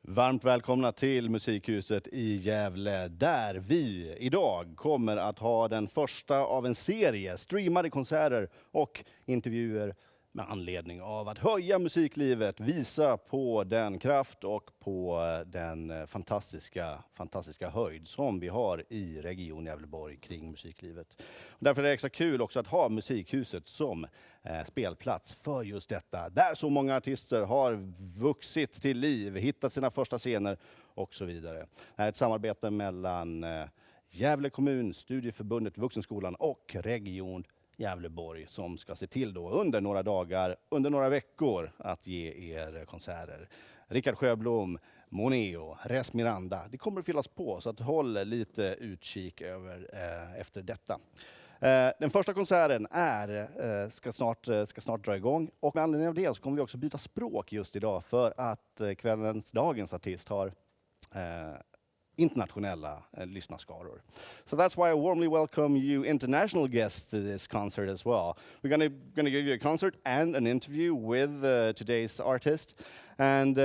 Varmt välkomna till Musikhuset i Gävle, där vi idag kommer att ha den första av en serie streamade konserter och intervjuer med anledning av att höja musiklivet, visa på den kraft och på den fantastiska höjd som vi har i region Gävleborg kring musiklivet. Och därför är det extra kul också att ha Musikhuset som spelplats för just detta. Där så många artister har vuxit till liv, hittat sina första scener och så vidare. Det här är ett samarbete mellan Gävle Kommun, Studieförbundet, Vuxenskolan och region Gävleborg som ska se till då under några dagar, under några veckor att ge er konserter. Rikard Sjöblom, Moneo, Res Miranda. Det kommer att fyllas på så att håll lite utkik efter detta. Den första konserten ska snart dra igång och med anledning av det så kommer vi också byta språk just idag för att dagens artist har internationella lyssnarskaror. So that's why I warmly welcome you international guests to this concert as well. We're gonna give you a concert and an interview with today's artist, and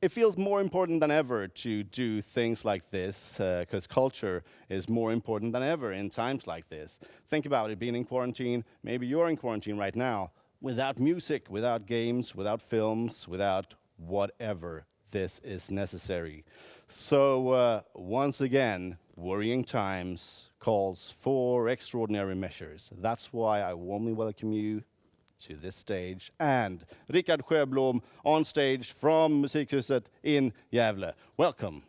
it feels more important than ever to do things like this because culture is more important than ever in times like this. Think about it, being in quarantine, maybe you're in quarantine right now, without music, without games, without films, without whatever. This is necessary. So once again, worrying times calls for extraordinary measures. That's why I warmly welcome you to this stage. And Rikard Sjöblom on stage from Musikhuset in Gävle. Welcome.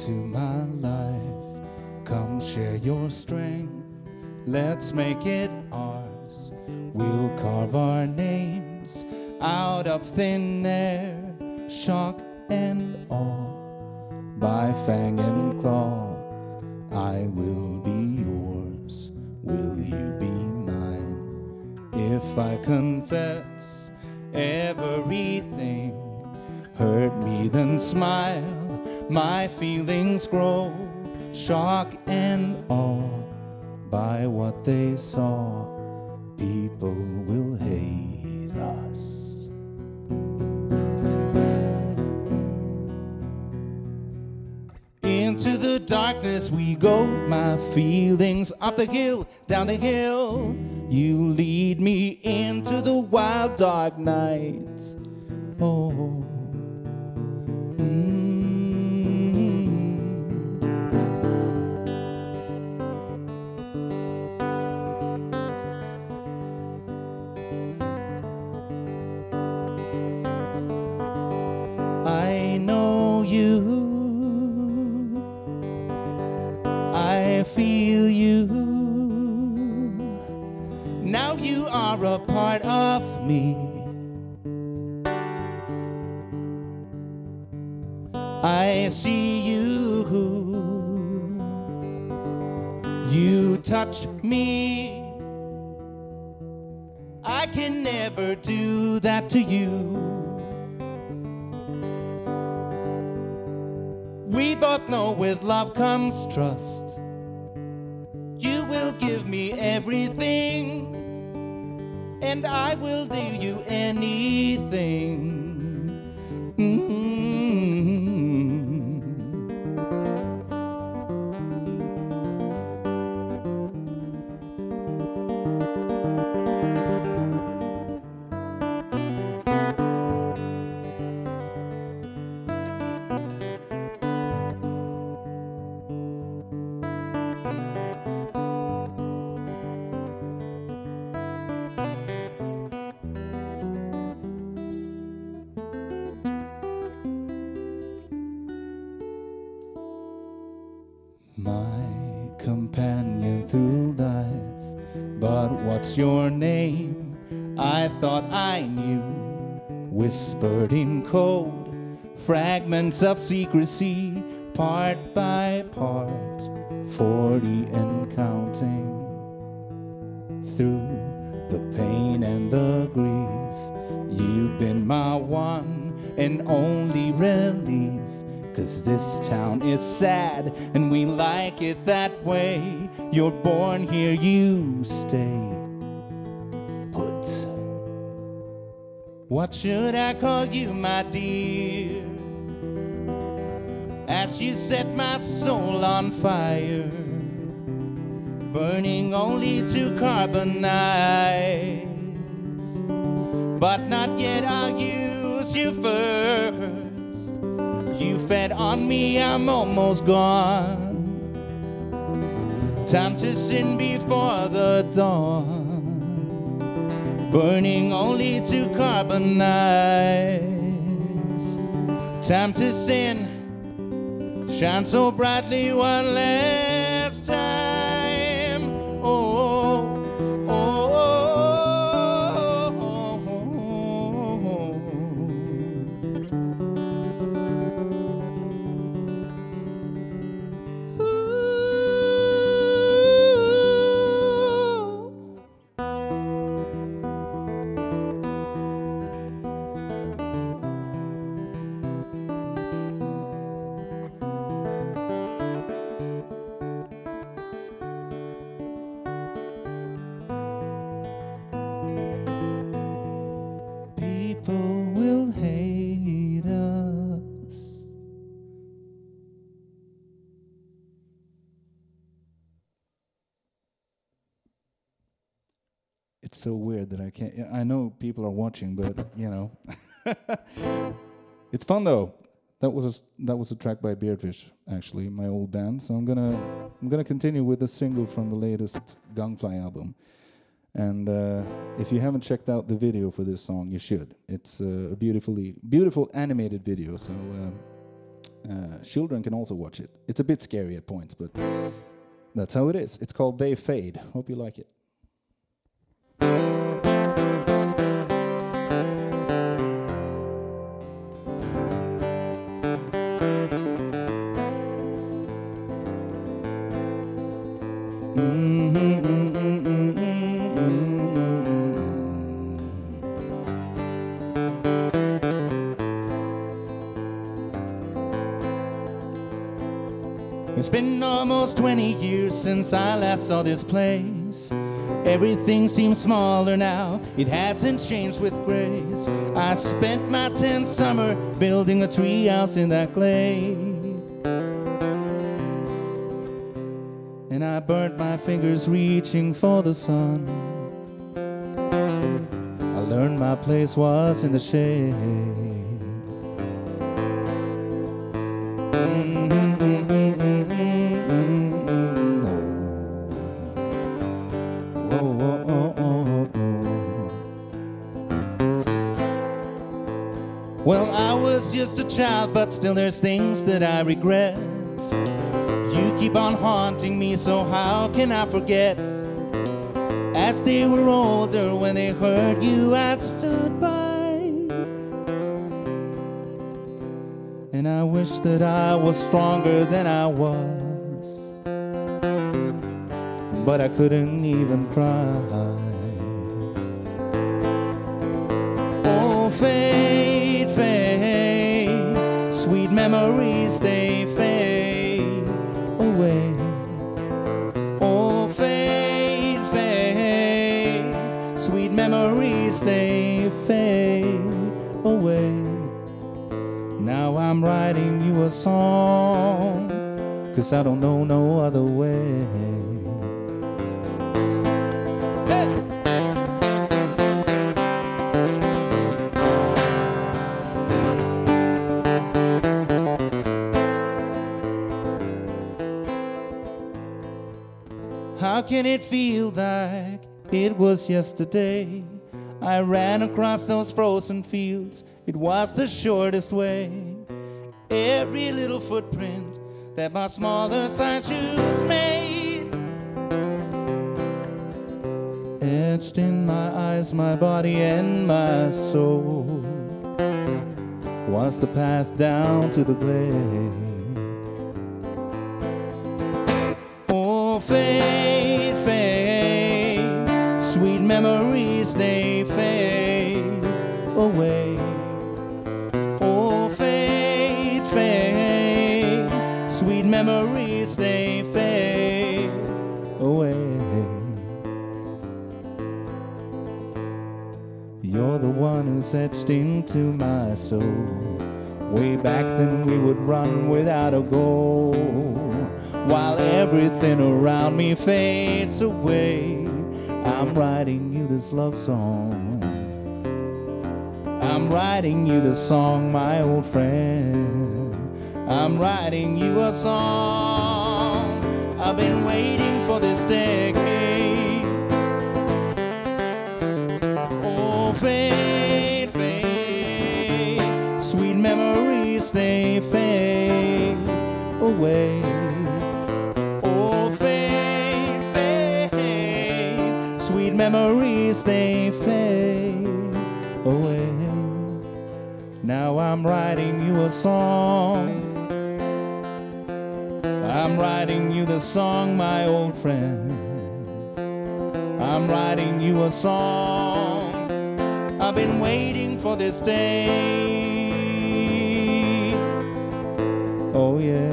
into my life. Come share your strength, let's make it ours. We'll carve our names out of thin air, shock and awe. By fang and claw, I will be yours, will you be mine? If I confess everything hurt me, then smile, my feelings grow, shock and awe. By what they saw, people will hate us. Into the darkness we go, my feelings up the hill, down the hill. You lead me into the wild dark night. Oh. I know you, I feel you. Now you are a part of me. I see you, you touch me. I can never do that to you. We both know with love comes trust. You will give me everything, and I will do you anything. My companion through life, but what's your name? I thought I knew, whispered in code, fragments of secrecy, part by part, 40 and counting. Through the pain and the grief, you've been my one and only relief. 'Cause this town is sad and we like it that way. You're born here, you stay put. What should I call you, my dear? As you set my soul on fire, burning only to carbonize. But not yet, I'll use you first. You fed on me, I'm almost gone. Time to sin before the dawn, burning only to carbonize. Time to sin, shine so brightly one last time. Oh, oh, oh, people will hate us. It's so weird that I can't. I know people are watching, but you know, it's fun though. That was a track by Beardfish, actually, my old band. So I'm gonna continue with a single from the latest Gangfly album. And if you haven't checked out the video for this song, you should. It's a beautiful animated video. So Children can also watch it. It's a bit scary at points, but that's how it is. It's called They Fade. Hope you like it. It's been almost 20 years since I last saw this place. Everything seems smaller now, it hasn't changed with grace. I spent my 10th summer building a treehouse in that glade, and I burnt my fingers reaching for the sun. I learned my place was in the shade. Well, I was just a child, but still there's things that I regret. You keep on haunting me, so how can I forget? As they were older, when they heard you, I stood by. And I wish that I was stronger than I was, but I couldn't even cry. Oh, fade, fade, sweet memories, they fade away. Oh, fade, fade, sweet memories, they fade away. Now I'm writing you a song, 'cause I don't know no other way. How can it feel like it was yesterday? I ran across those frozen fields, it was the shortest way. Every little footprint that my smaller size shoes made, etched in my eyes, my body and my soul, was the path down to the glade. Oh, fade, fade, sweet memories, they fade away. Oh, fade, fade, sweet memories, they fade away. You're the one who's etched into my soul. Way back then we would run without a goal, while everything around me fades away. I'm writing you this love song. I'm writing you the song, my old friend. I'm writing you a song. I've been waiting for this decade. Oh, fade, fade, sweet memories, they fade away. Oh, fade, fade, sweet memories, they fade away. Now I'm writing you a song. I'm writing you the song, my old friend. I'm writing you a song. I've been waiting for this day. Oh yeah.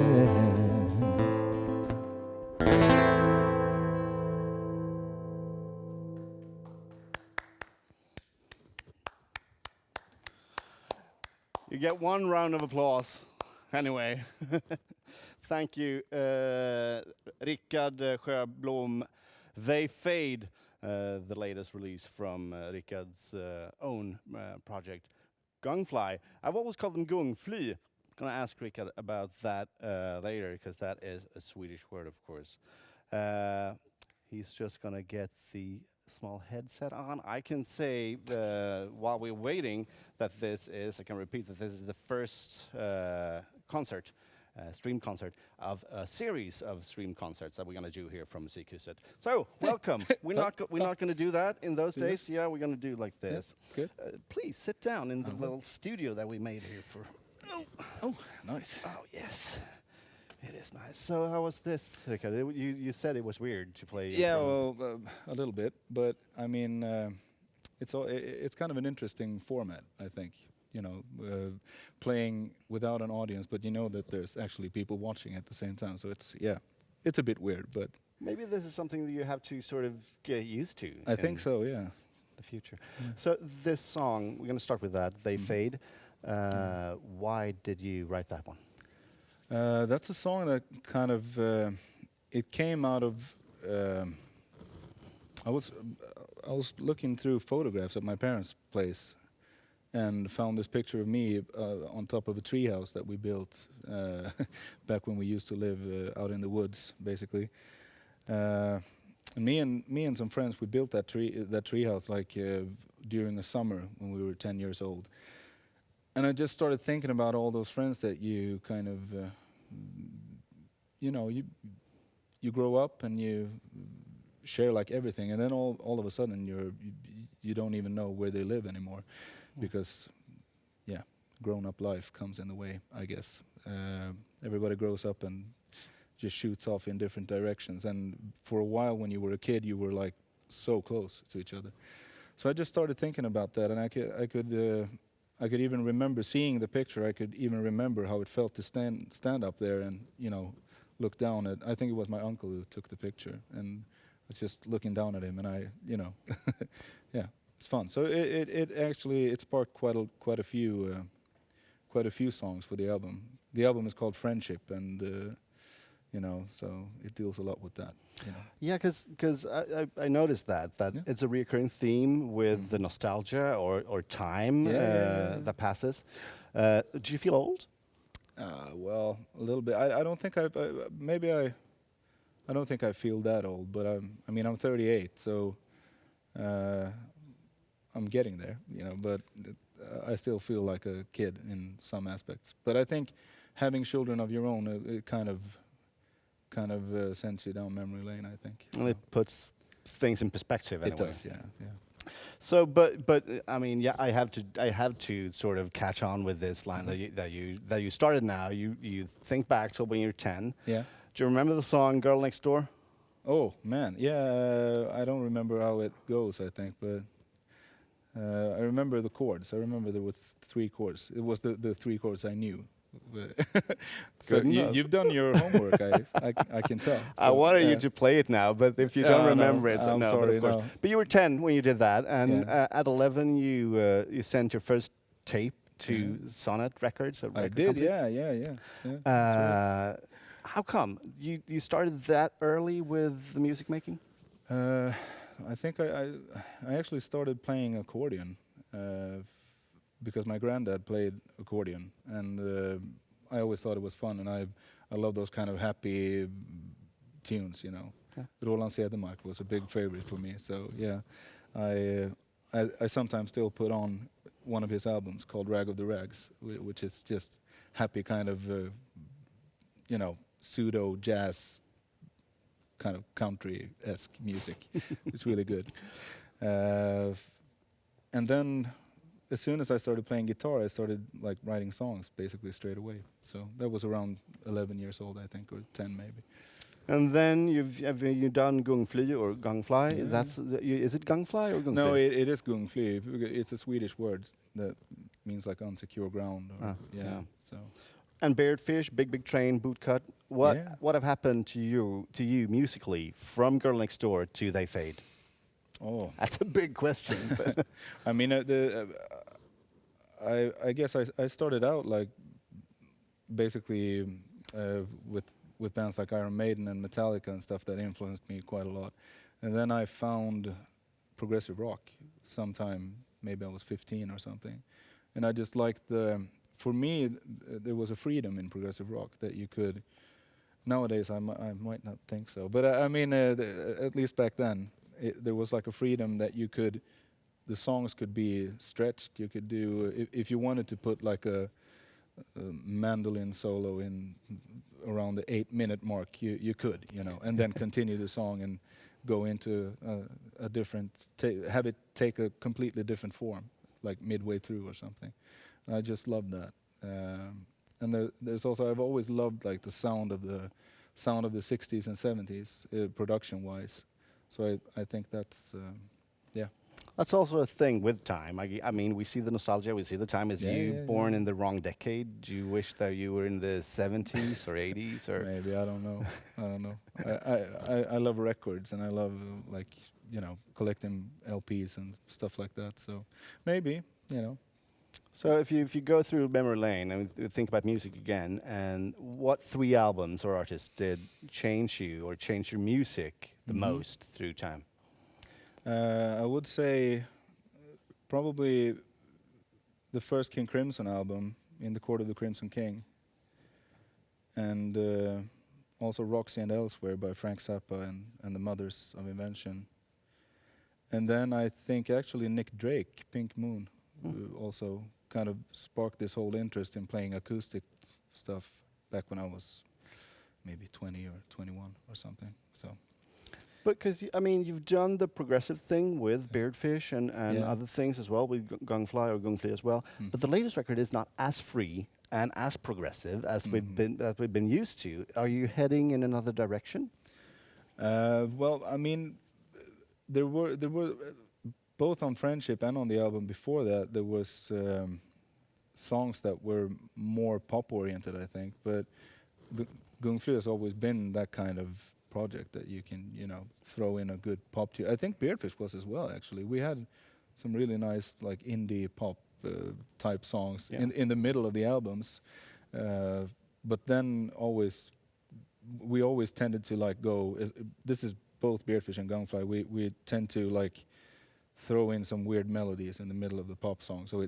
You get one round of applause. Anyway, thank you, Rikard Sjöblom. They Fade, the latest release from Rikard's own project, Gungfly. I've always called them Gungfly. Gonna ask Rikard about that later, because that is a Swedish word, of course. He's just gonna get the small headset on. I can say while we're waiting that I can repeat that this is the first concert, stream concert of a series of stream concerts that we're going to do here from Musikhuset. So, welcome. We're not going to do that in those days. Yeah, we're going to do like this. Yeah, good. Please sit down in the little studio that we made here for. Oh, nice. Oh yes, it is nice. So, how was this, Rikard? You said it was weird to play. Yeah, well, a little bit, but I mean, it's kind of an interesting format, I think. You know, playing without an audience, but you know that there's actually people watching at the same time. So it's a bit weird, but maybe this is something that you have to sort of get used to. I think so. Yeah. The future. So this song, we're going to start with that. They Fade. Why did you write that one? That's a song that kind of it came out of. I was looking through photographs at my parents' place, and found this picture of me on top of a treehouse that we built back when we used to live out in the woods, basically. And me and some friends, we built that treehouse like during the summer when we were 10 years old. And I just started thinking about all those friends that you kind of, you grow up and you share like everything, and then all of a sudden you don't even know where they live anymore. Because, grown-up life comes in the way, I guess. Everybody grows up and just shoots off in different directions. And for a while, when you were a kid, you were like so close to each other. So I just started thinking about that, and I could even remember seeing the picture. I could even remember how it felt to stand up there and look down at. I think it was my uncle who took the picture, and I was just looking down at him, and yeah. It's fun. So it actually sparked quite a few songs for the album. The album is called Friendship, and so it deals a lot with that. Yeah, because I noticed that it's a recurring theme with the nostalgia or time that passes. Do you feel old? Well, a little bit. I don't think I don't think I feel that old, but I'm 38, so. I'm getting there, but I still feel like a kid in some aspects. But I think having children of your own, it kind of sends you down memory lane, I think. Well, it puts things in perspective anyway. It does, yeah. So, but I mean, I have to sort of catch on with this line that you started now. You think back to when you're 10. Yeah. Do you remember the song "Girl Next Door"? Oh man, yeah. I don't remember how it goes, I think, but. I remember the chords. I remember there was 3 chords. It was the 3 chords I knew. So you've done your homework. I can tell. So, I wanted you to play it now, but if you don't remember it, I'm no. Sorry, but of course. no. But you were 10 when you did that, and at 11 you sent your first tape to Sonnet Records. I did. Company. Yeah. That's right. How come you started that early with the music making? I think I actually started playing accordion because my granddad played accordion, and I always thought it was fun, and I love those kind of happy tunes, Yeah. Roland Cedermark was a big favorite for me, so yeah, I sometimes still put on one of his albums called Rag of the Rags, which is just happy kind of pseudo jazz. Kind of country-esque music. It's really good. And then, as soon as I started playing guitar, I started like writing songs basically straight away. So that was around 11 years old, I think, or 10 maybe. And then you've done Gungfly or Gungfly. Yeah. Is it Gungfly or Gungfly? No, it is Gungfly. It's a Swedish word that means like unsecure ground. Or yeah. So. And Beardfish, Big Train, Bootcut. What have happened to you musically from Girl Next Door to They Fade? Oh, that's a big question. I mean, I guess I started out like basically with bands like Iron Maiden and Metallica and stuff that influenced me quite a lot, and then I found progressive rock sometime. Maybe I was 15 or something, and I just liked the. For me, there was a freedom in progressive rock that you could. Nowadays, I might not think so, but I mean, at least back then, there was like a freedom that you could. The songs could be stretched. You could do if you wanted to put like a mandolin solo in around the 8-minute mark, you could, you know, and then continue the song and go into a different, have it take a completely different form, like midway through or something. And I just love that. And there's also, I've always loved like the sound of the 60s and 70s production-wise. So I think that's yeah. That's also a thing with time. I mean, we see the nostalgia, we see the time. Is you born in the wrong decade? Do you wish that you were in the 70s or 80s or? Maybe, I don't know. I don't know. I love records, and I love like, you know, collecting LPs and stuff like that. So maybe, you know. So if you go through memory lane and think about music again, and what 3 albums or artists did change you or change your music the most through time? I would say probably the first King Crimson album, In the Court of the Crimson King, and also Roxy and Elsewhere by Frank Zappa and the Mothers of Invention. And then I think actually Nick Drake, Pink Moon, also kind of sparked this whole interest in playing acoustic stuff back when I was maybe 20 or 21 or something. So. Because, I mean, you've done the progressive thing with Beardfish and other things as well, with Gungfly or Gungfly as well. But the latest record is not as free and as progressive as we've been used to. Are you heading in another direction? Well, I mean, there were both on Friendship and on the album before that, there was songs that were more pop-oriented, I think. But Gungfly has always been that kind of project that you can, you know, throw in a good pop tune. I think Beardfish was as well, actually. We had some really nice, like, indie pop type songs in the middle of the albums. But then we always tended to, like, go, this is both Beardfish and Gungfly, we tend to, like, throw in some weird melodies in the middle of the pop song, so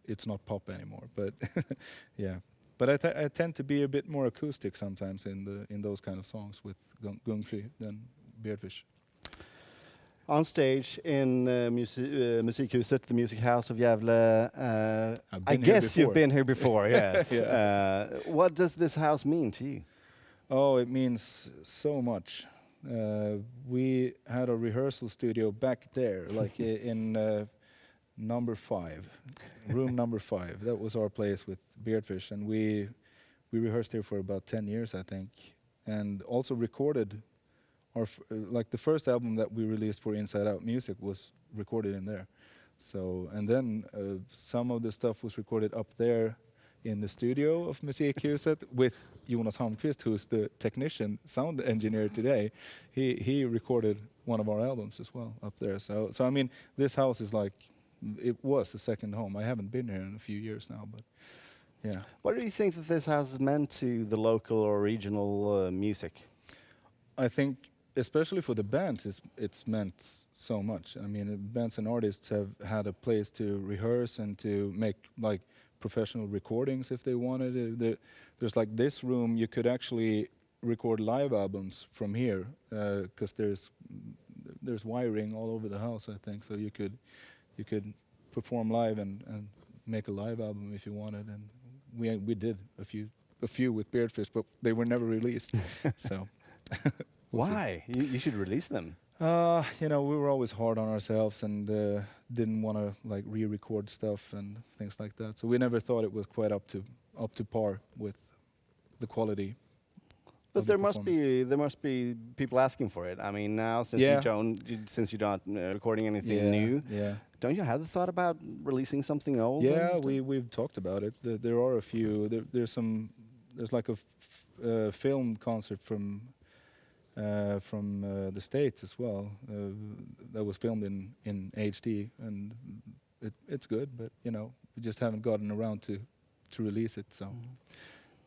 it's not pop anymore. But yeah. But I tend to be a bit more acoustic sometimes in those kind of songs with Gungfly than Beardfish. On stage in Musikhuset, the music house of Gävle, I guess you've been here before, yes. What does this house mean to you? Oh, it means so much. We had a rehearsal studio back there, like in number 5, room number 5. That was our place with Beardfish, and we rehearsed here for about 10 years, I think, and also recorded our like the first album that we released for Inside Out Music was recorded in there. So, and then some of the stuff was recorded up there in the studio of Musikhuset with Jonas Holmqvist, who's the technician, sound engineer today. He recorded one of our albums as well up there. So I mean, this house is like, it was a second home. I haven't been here in a few years now, but yeah. What do you think that this house has meant to the local or regional music? I think, especially for the bands, it's meant so much. I mean, bands and artists have had a place to rehearse and to make like professional recordings if they wanted. There's like this room, you could actually record live albums from here, because there's wiring all over the house, I think, so you could perform live and make a live album if you wanted, and we did a few with Beardfish, but they were never released. So why? You should release them. You know, we were always hard on ourselves and didn't want to like re-record stuff and things like that. So we never thought it was quite up to par with the quality. But there must be people asking for it. I mean, now since you're not recording anything new, don't you have the thought about releasing something old? Yeah, we've talked about it. There are a few. There's like a film concert from the States as well that was filmed in HD, and it's good. But you know, we just haven't gotten around to release it. So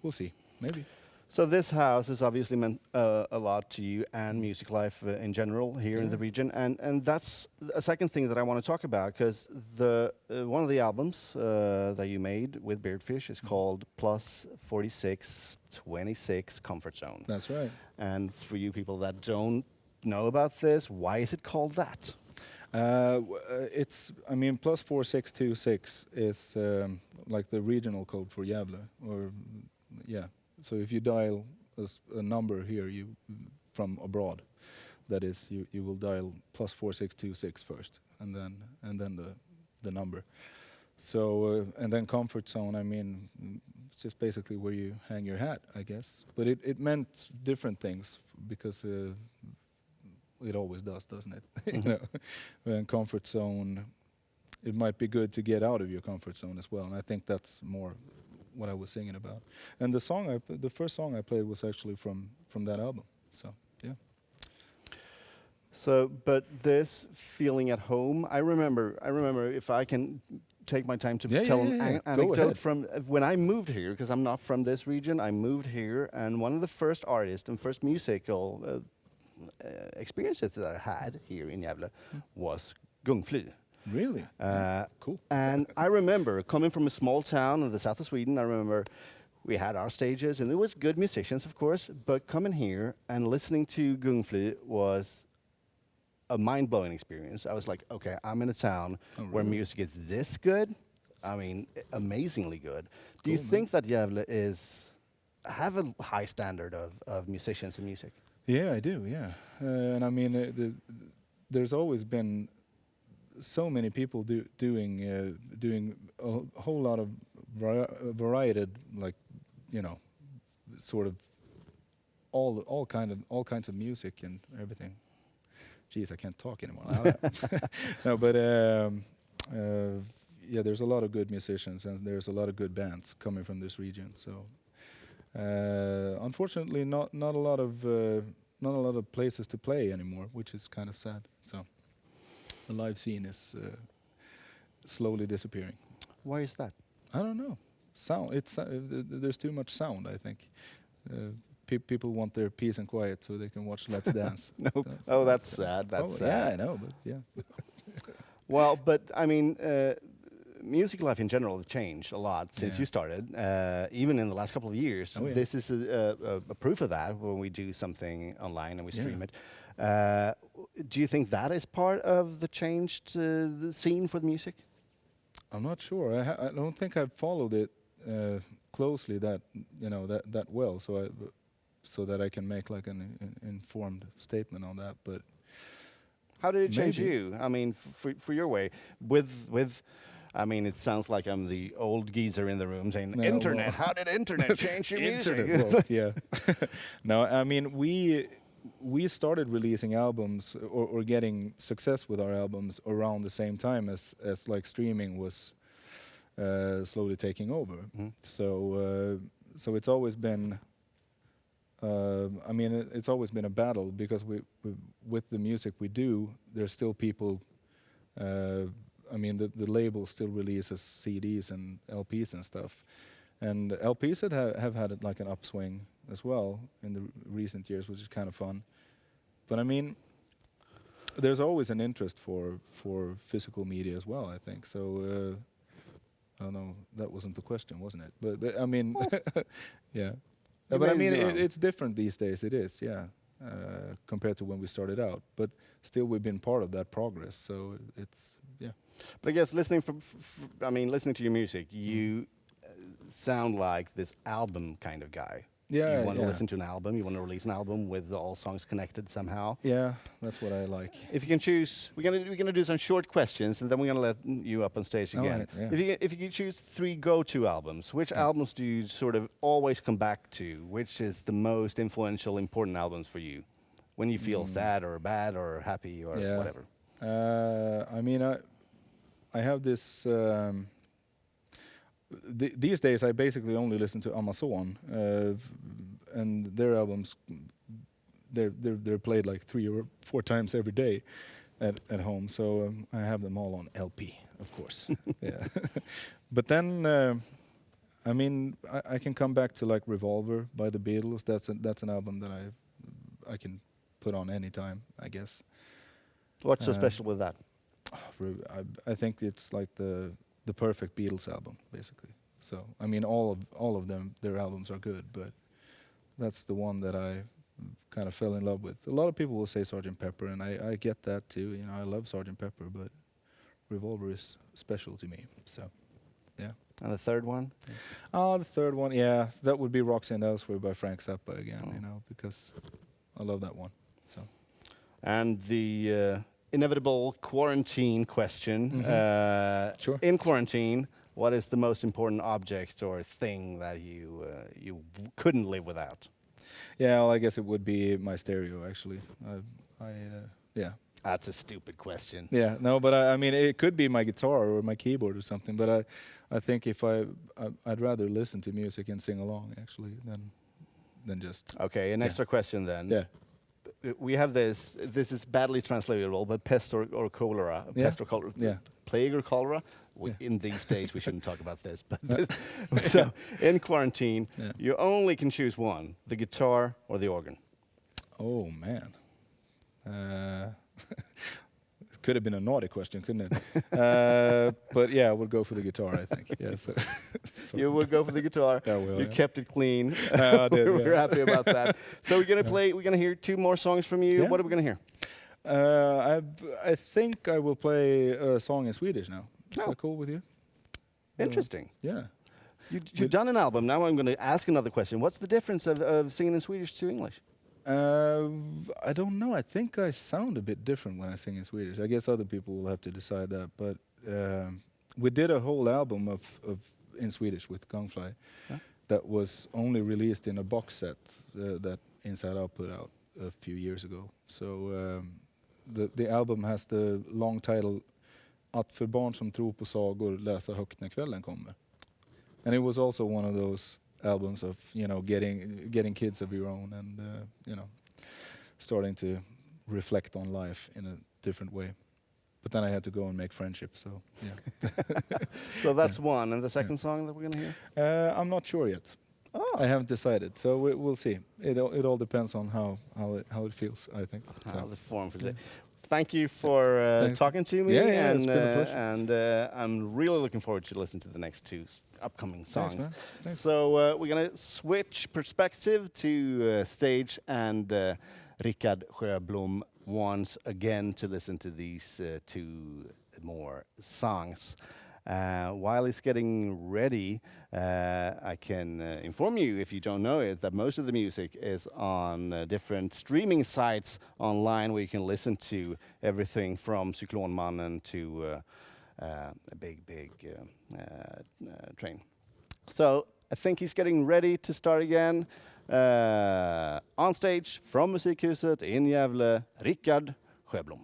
we'll see. Maybe. So this house has obviously meant a lot to you and music life in general here in the region, and that's a second thing that I want to talk about, because one of the albums that you made with Beardfish is called Plus 4626 Comfort Zone. That's right. And for you people that don't know about this, why is it called that? It's, I mean, +4626 is like the regional code for Gävle, or yeah. So if you dial a number here, you from abroad, that is, you will dial +4626 first, and then the number. So and then comfort zone. I mean, it's just basically where you hang your hat, I guess. But it meant different things because. It always does, doesn't it? You know, when comfort zone, it might be good to get out of your comfort zone as well, and I think that's more what I was singing about. And the first song I played was actually from that album. So yeah. So, but this feeling at home, I remember if I can take my time to tell an anecdote from when I moved here, because I'm not from this region. I moved here, and one of the first artists and first musical experiences that I had here in Gävle was Gungfly. Really? Cool. And I remember coming from a small town in the south of Sweden. I remember we had our stages, and there was good musicians, of course. But coming here and listening to Gungfly was a mind-blowing experience. I was like, okay, I'm in a town where music is this good. I mean, amazingly good. Do you think that Gävle have a high standard of musicians and music? Yeah, I do. Yeah, and I mean, there's always been so many people doing a whole lot of varied, like, you know, sort of all kinds of music and everything. Jeez, I can't talk anymore. No, but yeah, there's a lot of good musicians and there's a lot of good bands coming from this region. So. Unfortunately, not a lot of places to play anymore, which is kind of sad. So the live scene is slowly disappearing. Why is that? I don't know. Sound. It's there's too much sound. I think people want their peace and quiet so they can watch Let's Dance. No. Oh, that's sad. That's sad. Yeah, I know, but yeah. Well, but I mean. Music life in general has changed a lot since you started, even in the last couple of years. Oh, yeah. This is a proof of that when we do something online and we stream it. Do you think that is part of the changed the scene for the music? I'm not sure. I don't think I've followed it closely that well. So that I can make like an informed statement on that. But how did it change you? I mean, for your way with. I mean, it sounds like I'm the old geezer in the room saying, no, internet, well, how did internet change your music? Well, yeah. No, I mean, we started releasing albums or getting success with our albums around the same time as like streaming was slowly taking over. So it's always been, I mean, it's always been a battle because we with the music we do, there's still people, I mean, the label still releases CDs and LPs and stuff, and LPs have had like an upswing as well in the recent years, which is kind of fun. But I mean, there's always an interest for physical media as well, I think. So I don't know, that wasn't the question, wasn't it? But I mean, yeah. But I mean, it's different these days. It is, yeah, compared to when we started out. But still, we've been part of that progress. So it's, yeah. But I guess listening listening to your music, you sound like this album kind of guy. Yeah, you want to listen to an album. You want to release an album with all songs connected somehow. Yeah, that's what I like. If you can choose, we're gonna do some short questions, and then we're gonna let you up on stage again. Right, yeah. If you could choose 3 go-to albums, which albums do you sort of always come back to? Which is the most influential, important albums for you when you feel sad or bad or happy or whatever? I mean, I have this. These days, I basically only listen to Amazon, and their albums. They're played like 3 or 4 times every day at home. So I have them all on LP, of course. Yeah, but then I mean, I can come back to like Revolver by the Beatles. That's an album that I can put on any time, I guess. What's so special with that? I think it's like the perfect Beatles album, basically. So I mean, all of them, their albums are good, but that's the one that kind of fell in love with. A lot of people will say Sgt. Pepper, and I get that too. You know, I love Sgt. Pepper, but Revolver is special to me. So, yeah. And the third one? The third one, yeah, that would be Roxanne Elsewhere by Frank Zappa again. You know, because I love that one. So. And the inevitable quarantine question. Sure. In quarantine, what is the most important object or thing that you couldn't live without? Yeah, well, I guess it would be my stereo, actually. Yeah. That's a stupid question. Yeah, no, but I mean, it could be my guitar or my keyboard or something. But I think if I'd rather listen to music and sing along, actually, than just. Okay, an extra question then. Yeah. We have this. This is badly translatable, but pest or cholera. Yeah. Pest or cholera. Yeah. Plague or cholera. In these days, we shouldn't talk about this. But so in quarantine, you only can choose one: the guitar or the organ. Oh man. It could have been a naughty question, couldn't it? But yeah, I would go for the guitar, I think. Yeah, so You would go for the guitar. Yeah, well, you kept it clean. I did, We're happy about that. So we're gonna hear 2 more songs from you. Yeah. What are we gonna hear? I think I will play a song in Swedish now. Is that cool with you? Interesting. Yeah. You've done an album. Now I'm going to ask another question. What's the difference of singing in Swedish to English? I don't know. I think I sound a bit different when I sing in Swedish. I guess other people will have to decide that. But we did a whole album of in Swedish with Gangfly that was only released in a box set that Inside Out put out a few years ago. So the album has the long title Att för barn som tror på sagor läsa högt när kvällen kommer. And it was also one of those albums of, you know, getting kids of your own and, you know, starting to reflect on life in a different way. But then I had to go and make friendship, so yeah. So that's one. And the second song that we're going to hear? I'm not sure yet. Oh. I haven't decided, so we'll see. It all depends on how it feels, I think. How the form for it. Thank you for talking to me, Yeah, and it's been a pleasure. And I'm really looking forward to listen to the next 2 upcoming songs. Thanks, man. Thanks. So we're gonna switch perspective to stage, and Rikard Sjöblom once again to listen to these 2 more songs. While he's getting ready, I can inform you, if you don't know it, that most of the music is on different streaming sites online where you can listen to everything from Cyklonmannen to a big train. So I think he's getting ready to start again. On stage from Musikhuset in Gävle, Rikard Sjöblom.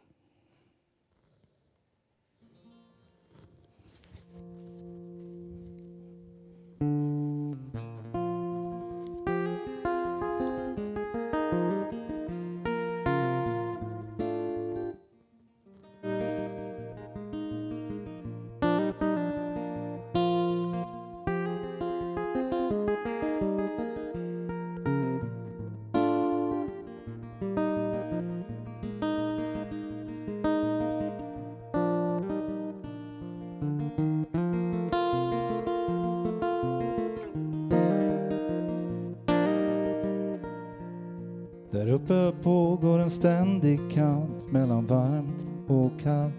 Där uppe pågår en ständig kamp mellan varmt och kallt.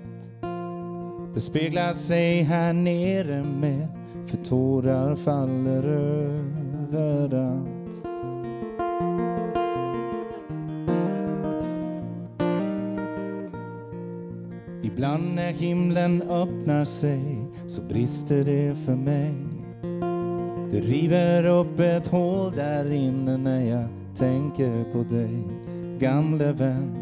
Det speglar sig här nere med, för tårar faller överallt. Ibland när himlen öppnar sig så brister det för mig. Det river upp ett hål där inne när jag tänker på dig, gamle vän.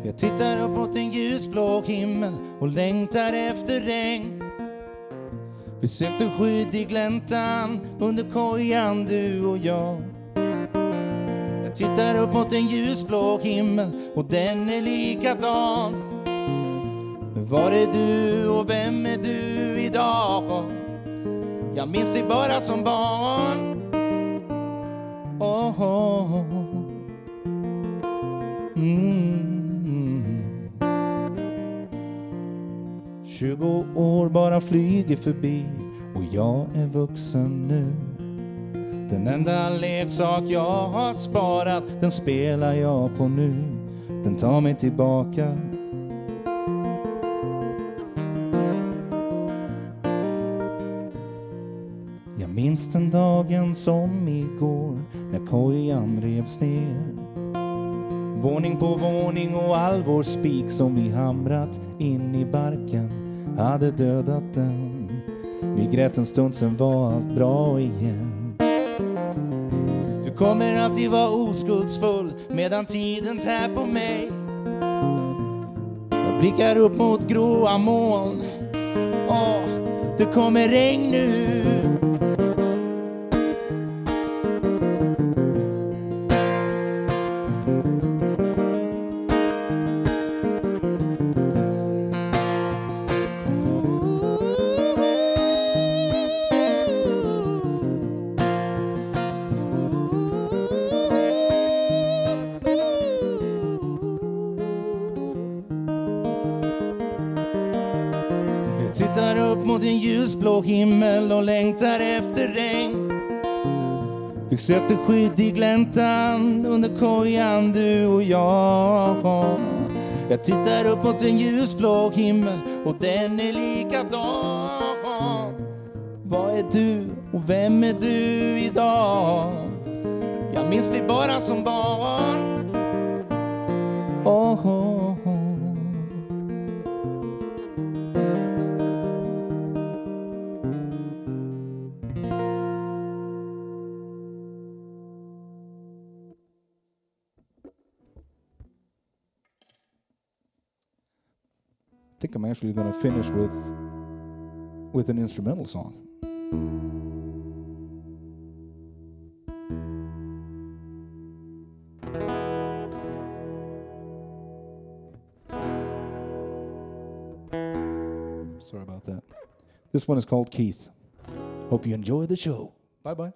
Jag tittar upp mot en ljusblå himmel och längtar efter regn. Vi sökte skydd i gläntan under kojan, du och jag. Jag tittar upp mot en ljusblå himmel och den är likadan. Men var är du och vem är du idag? Jag minns dig bara som barn. Oh, oh, oh. 20 år bara flyger förbi och jag är vuxen nu. Den enda leksak jag har sparat, den spelar jag på nu. Den tar mig tillbaka. Jag minns den dagen som igår, när kojan revs ner. Våning på våning och all vår spik som vi hamrat in i barken hade dödat den. Vi grät en stund, sen var allt bra igen. Du kommer alltid vara oskuldsfull medan tiden tär på mig. Jag blickar upp mot gråa moln. Det kommer regn nu. Tittar upp mot en ljusblå himmel och längtar efter regn. Vi sökte skydd i gläntan under kojan, du och jag. Jag tittar upp mot en ljusblå himmel och den är likadan. Vad är du och vem är du idag? Jag minns dig bara som barn. I think I'm actually going to finish with an instrumental song. Sorry about that. This one is called Keith. Hope you enjoy the show. Bye-bye.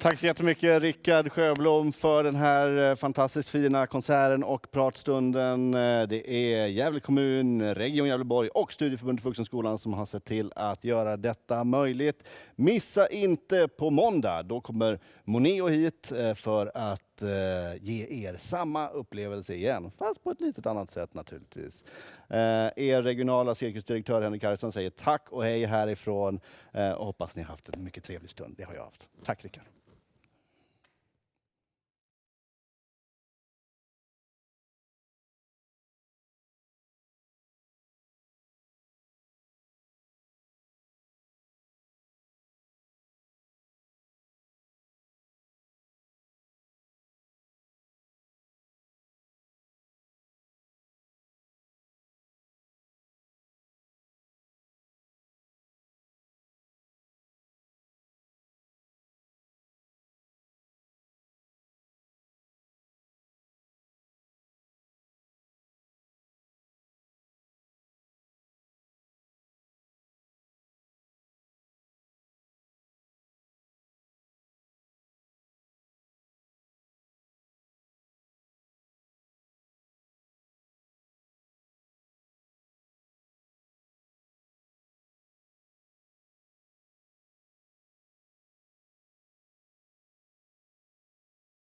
Tack så jättemycket Rikard Sjöblom för den här fantastiskt fina konserten och pratstunden. Det är Gävle kommun, Region Gävleborg och Studieförbundet Vuxenskolan som har sett till att göra detta möjligt. Missa inte på måndag, då kommer Moneo hit för att ge er samma upplevelse igen, fast på ett litet annat sätt naturligtvis. Er regionala cirkusdirektör Henrik Harrysson säger tack och hej härifrån och hoppas ni har haft en mycket trevlig stund. Det har jag haft. Tack Rikard.